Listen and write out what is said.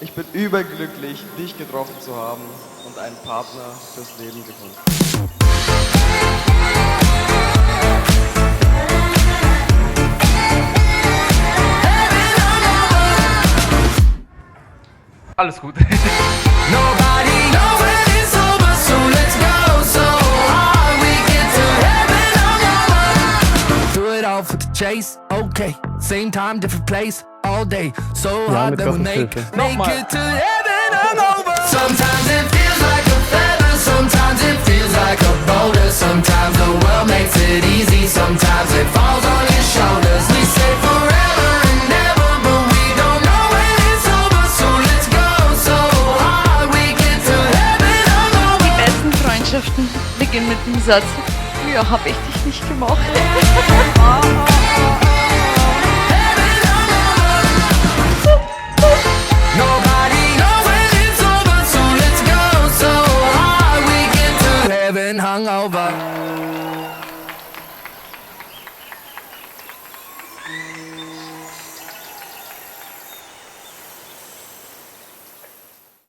Ich bin überglücklich, dich getroffen zu haben und einen Partner fürs Leben gefunden. Alles gut. Chase, okay, same time, different place, all day, so hard that we make it to heaven hungover. Sometimes it feels like a feather, sometimes it feels like a boulder, sometimes the world makes it easy, sometimes it falls on your shoulders. We say forever and never, but we don't know when it's over, so let's go so hard we get to heaven hungover. Die besten Freundschaften beginnen mit dem Satz, ja, hab ich dich nicht gemacht.